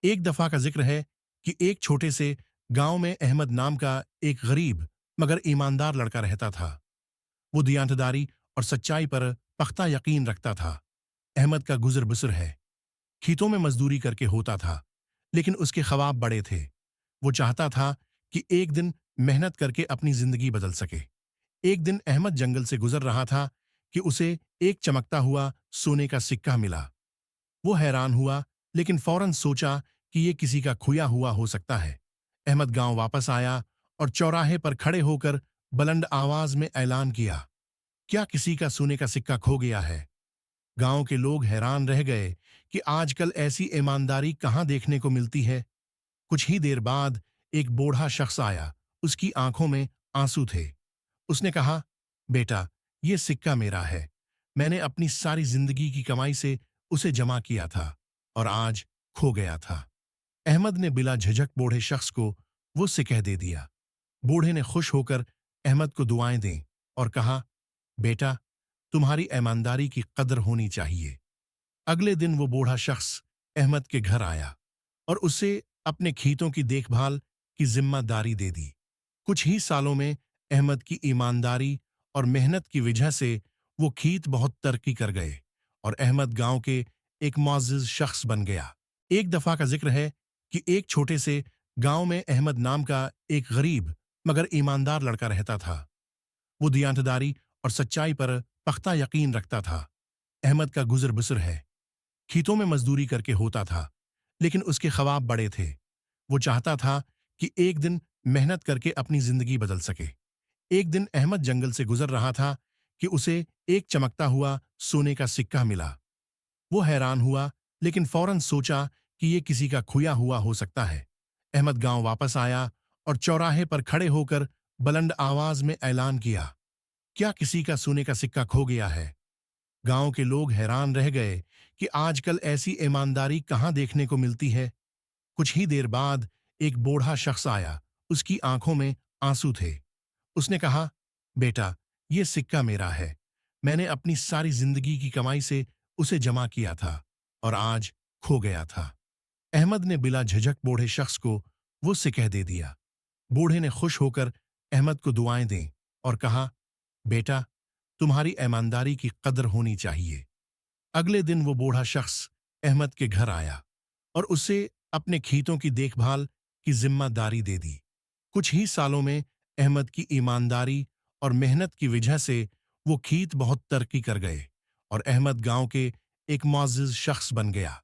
एक दफा का जिक्र है कि एक छोटे से गांव में अहमद नाम का एक गरीब मगर ईमानदार लड़का रहता था। वो दियांतदारी और सच्चाई पर पख्ता यकीन रखता था। अहमद का गुजर बसर है, खेतों में मजदूरी करके होता था, लेकिन उसके ख्वाब बड़े थे। वो चाहता था कि एक दिन मेहनत करके अपनी जिंदगी बदल सके। एक दिन अहमद जंगल से गुजर रहा था कि उसे एक चमकता हुआ सोने का सिक्का मिला। वो हैरान हुआ, लेकिन फौरन सोचा कि ये किसी का खोया हुआ हो सकता है। अहमद गांव वापस आया और चौराहे पर खड़े होकर बुलंद आवाज में ऐलान किया, क्या किसी का सोने का सिक्का खो गया है? गांव के लोग हैरान रह गए कि आजकल ऐसी ईमानदारी कहां देखने को मिलती है। कुछ ही देर बाद एक बूढ़ा शख्स आया। उसकी आंखों में आंसू थे। उसने कहा, बेटा, ये सिक्का मेरा है। मैंने अपनी सारी जिंदगी की कमाई से उसे जमा किया था और आज खो गया था। अहमद ने बिला झिझक बूढ़े शख्स को वो सिक्का दे दिया। बूढ़े ने खुश होकर अहमद को दुआएं दी और कहा, बेटा, तुम्हारी ईमानदारी की कदर होनी चाहिए। अगले दिन वो बूढ़ा शख्स अहमद के घर आया और उसे अपने खेतों की देखभाल की जिम्मेदारी दे दी। कुछ ही सालों में अहमद की ईमानदारी और मेहनत की वजह से वो खेत बहुत तरक्की कर गए और अहमद गांव के एक मुअज़्ज़िज़ शख्स बन गया। एक दफा का जिक्र है कि एक छोटे से गांव में अहमद नाम का एक गरीब मगर ईमानदार लड़का रहता था। वो दियांतदारी और सच्चाई पर पख्ता यकीन रखता था। अहमद का गुजर बसर है, खेतों में मजदूरी करके होता था, लेकिन उसके ख्वाब बड़े थे। वो चाहता था कि एक दिन मेहनत करके अपनी जिंदगी बदल सके। एक दिन अहमद जंगल से गुजर रहा था कि उसे एक चमकता हुआ सोने का सिक्का मिला। वो हैरान हुआ, लेकिन फौरन सोचा कि ये किसी का खोया हुआ हो सकता है। अहमद गांव वापस आया और चौराहे पर खड़े होकर बुलंद आवाज में ऐलान किया, क्या किसी का सोने का सिक्का खो गया है? गांव के लोग हैरान रह गए कि आजकल ऐसी ईमानदारी कहां देखने को मिलती है। कुछ ही देर बाद एक बूढ़ा शख्स आया। उसकी आंखों में आंसू थे। उसने कहा, बेटा, ये सिक्का मेरा है। मैंने अपनी सारी जिंदगी की कमाई से उसे जमा किया था और आज खो गया था। अहमद ने बिला झिझक बूढ़े शख्स को वो सिक्का दे दिया। बूढ़े ने खुश होकर अहमद को दुआएं दी और कहा, बेटा, तुम्हारी ईमानदारी की कदर होनी चाहिए। अगले दिन वो बूढ़ा शख्स अहमद के घर आया और उसे अपने खेतों की देखभाल की जिम्मेदारी दे दी। कुछ ही सालों में अहमद की ईमानदारी और मेहनत की वजह से वो खेत बहुत तरक्की कर गए और अहमद गांव के एक मुअज़्ज़िज़ शख्स बन गया।